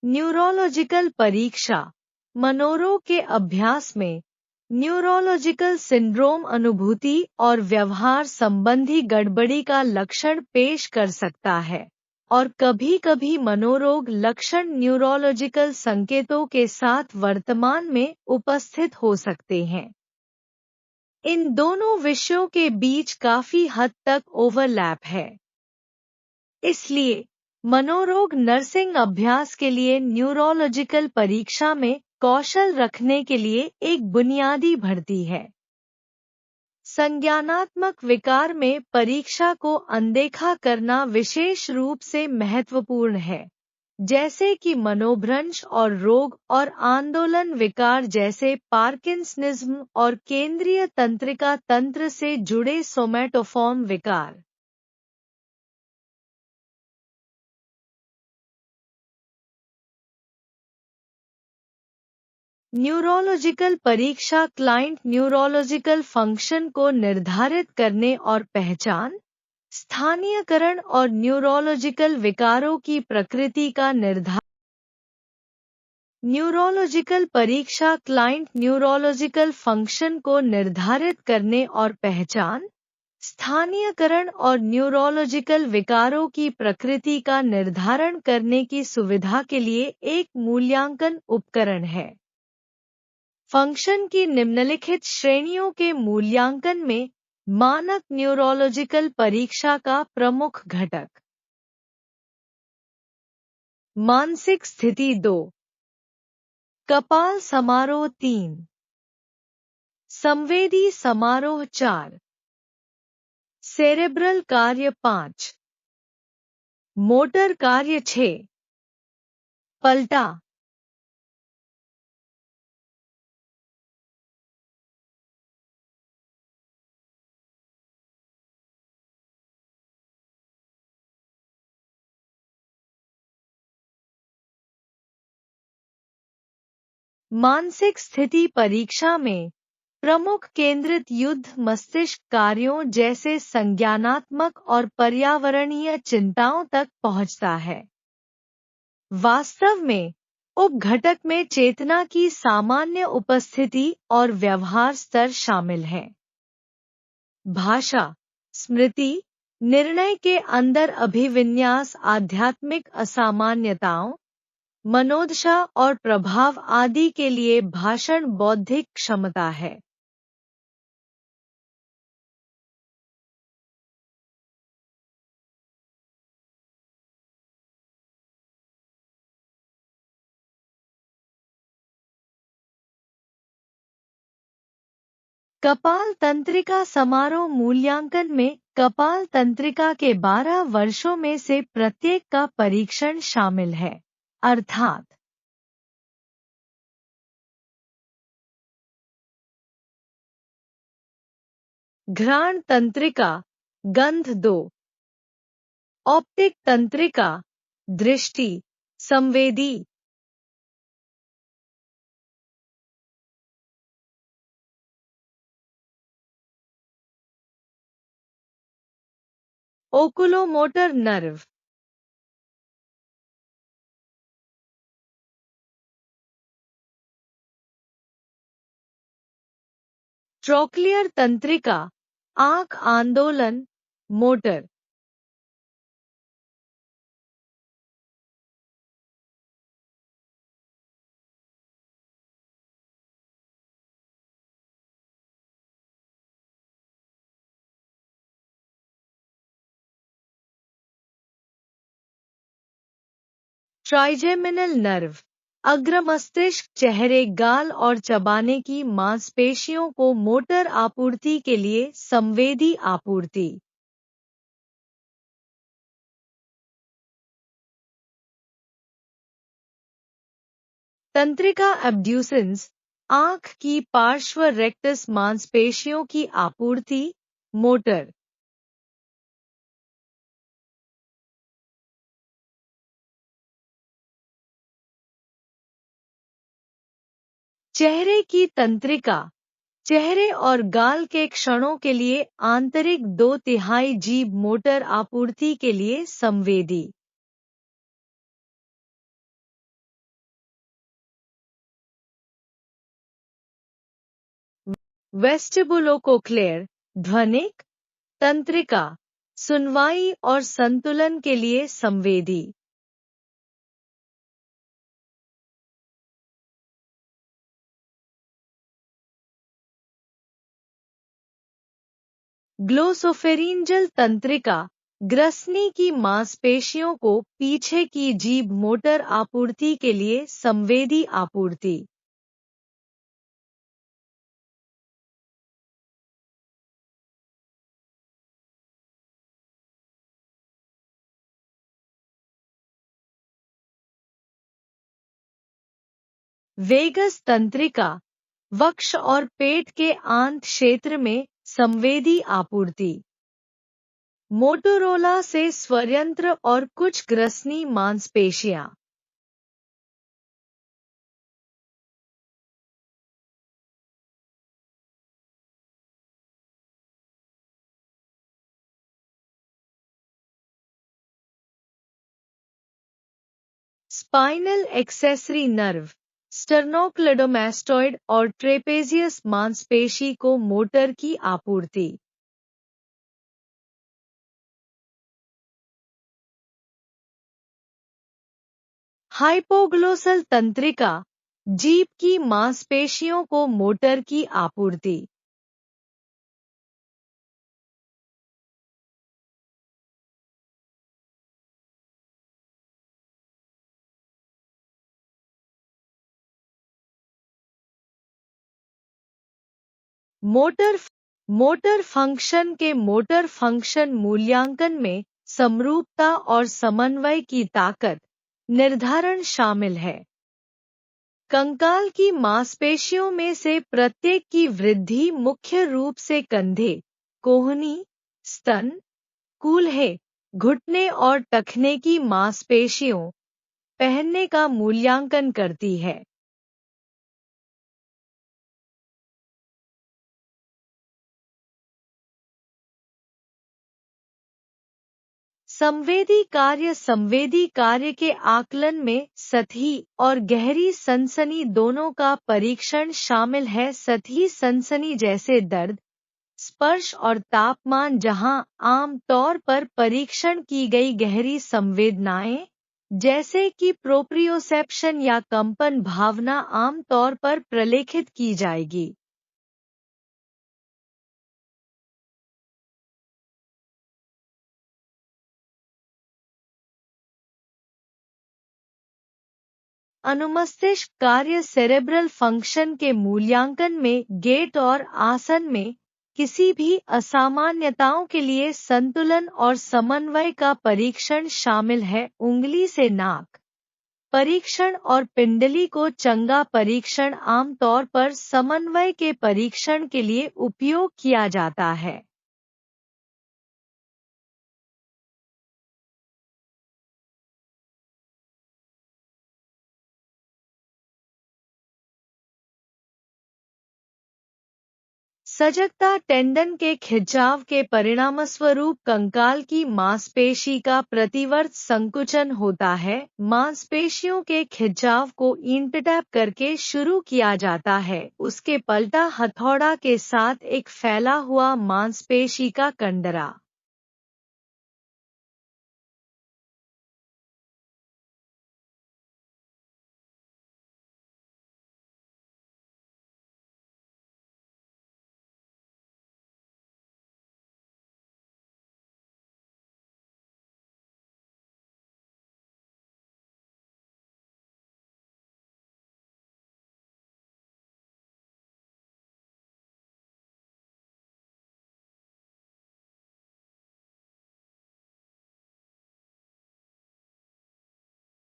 Neurological परीक्षा मनोरोग के अभ्यास में न्यूरोलॉजिकल सिंड्रोम अनुभूति और व्यवहार संबंधी गड़बड़ी का लक्षण पेश कर सकता है और कभी-कभी मनोरोग लक्षण न्यूरोलॉजिकल संकेतों के साथ वर्तमान में उपस्थित हो सकते हैं। इन दोनों विषयों के बीच काफी हद तक ओवरलैप है। इसलिए मनोरोग नर्सिंग अभ्यास के लिए न्यूरोलॉजिकल परीक्षा में कौशल रखने के लिए एक बुनियादी भर्ती है। संज्ञानात्मक विकार में परीक्षा को अनदेखा करना विशेष रूप से महत्वपूर्ण है, जैसे कि मनोभ्रंश और रोग और आंदोलन विकार जैसे पार्किंसनिज्म और केंद्रीय तंत्रिका तंत्र से जुड़े सोमैटोफॉर्म विकार। न्यूरोलॉजिकल परीक्षा क्लाइंट न्यूरोलॉजिकल फंक्शन को निर्धारित करने और पहचान, स्थानीयकरण और न्यूरोलॉजिकल विकारों की प्रकृति का निर्धारण। न्यूरोलॉजिकल परीक्षा क्लाइंट न्यूरोलॉजिकल फंक्शन को निर्धारित करने और पहचान, स्थानीयकरण और न्यूरोलॉजिकल विकारों की प्रकृति का निर्धारण करने की सुविधा के लिए एक मूल्यांकन उपकरण है। फंक्शन की निम्नलिखित श्रेणियों के मूल्यांकन में मानक न्यूरोलॉजिकल परीक्षा का प्रमुख घटक। मानसिक स्थिति 2, कपाल समारोह 3, संवेदी समारोह 4, सेरेब्रल कार्य 5, मोटर कार्य 6, पलटा। मानसिक स्थिति परीक्षा में प्रमुख केंद्रित युद्ध मस्तिष्क कार्यों जैसे संज्ञानात्मक और पर्यावरणीय चिंताओं तक पहुंचता है। वास्तव में उपघटक में चेतना की सामान्य उपस्थिति और व्यवहार स्तर शामिल हैं। भाषा, स्मृति, निर्णय के अंदर अभिविन्यास, आध्यात्मिक असामान्यताओं, मनोदशा और प्रभाव आदि के लिए भाषण बौद्धिक क्षमता है। कपाल तंत्रिका समारोह मूल्यांकन में कपाल तंत्रिका के 12 वर्षों में से प्रत्येक का परीक्षण शामिल है, अर्थात घ्राण तंत्रिका गंध 2, ऑप्टिक तंत्रिका दृष्टि संवेदी, ओकुलोमोटर नर्व, ट्रोक्लियर तंत्रिका आंख आंदोलन मोटर, ट्राइजेमिनल नर्व अग्रमस्तिष्क, चेहरे, गाल और चबाने की मांसपेशियों को मोटर आपूर्ति के लिए संवेदी आपूर्ति। तंत्रिका एब्ड्यूसेंस आंख की पार्श्व रेक्टस मांसपेशियों की आपूर्ति मोटर। चेहरे की तंत्रिका चेहरे और गाल के क्षणों के लिए आंतरिक 2/3 जीभ मोटर आपूर्ति के लिए संवेदी। वेस्टिबुलोकोक्लियर, ध्वनिक, तंत्रिका, सुनवाई और संतुलन के लिए संवेदी। ग्लोसोफेरिंजल तंत्रिका, ग्रसनी की मांसपेशियों को पीछे की जीभ मोटर आपूर्ति के लिए संवेदी आपूर्ति। वेगस तंत्रिका, वक्ष और पेट के आंत क्षेत्र में संवेदी आपूर्ति। मोटोरोला से स्वयंत्र और कुछ ग्रसनी मांसपेशियां। स्पाइनल एक्सेसरी नर्व, स्टर्नोक्लेडोमास्टॉइड और ट्रेपेजियस मांसपेशी को मोटर की आपूर्ति। हाइपोग्लोसल तंत्रिका, जीभ की मांसपेशियों को मोटर की आपूर्ति। मोटर मोटर फंक्शन के मोटर फंक्शन मूल्यांकन में समरूपता और समन्वय की ताकत निर्धारण शामिल है। कंकाल की मांसपेशियों में से प्रत्येक की वृद्धि मुख्य रूप से कंधे, कोहनी, स्तन, कूल्हे, घुटने और टखने की मांसपेशियों पहनने का मूल्यांकन करती है। संवेदी कार्य के आकलन में सतही और गहरी सनसनी दोनों का परीक्षण शामिल है। सतही सनसनी जैसे दर्द, स्पर्श और तापमान, जहां आम तौर पर परीक्षण की गई गहरी संवेदनाएं जैसे कि प्रोप्रियोसेप्शन या कंपन भावना आम तौर पर प्रलेखित की जाएगी। अनुमस्तिष्क कार्य सेरेब्रल फंक्शन के मूल्यांकन में गेट और आसन में किसी भी असामान्यताओं के लिए संतुलन और समन्वय का परीक्षण शामिल है। उंगली से नाक परीक्षण और पिंडली को चंगा परीक्षण आमतौर पर समन्वय के परीक्षण के लिए उपयोग किया जाता है। सजगता टेंडन के खिंचाव के परिणामस्वरूप कंकाल की मांसपेशी का प्रतिवर्त संकुचन होता है। मांसपेशियों के खिंचाव को इंटरटैप करके शुरू किया जाता है, उसके पलटा हथौड़ा के साथ एक फैला हुआ मांसपेशी का कंडरा।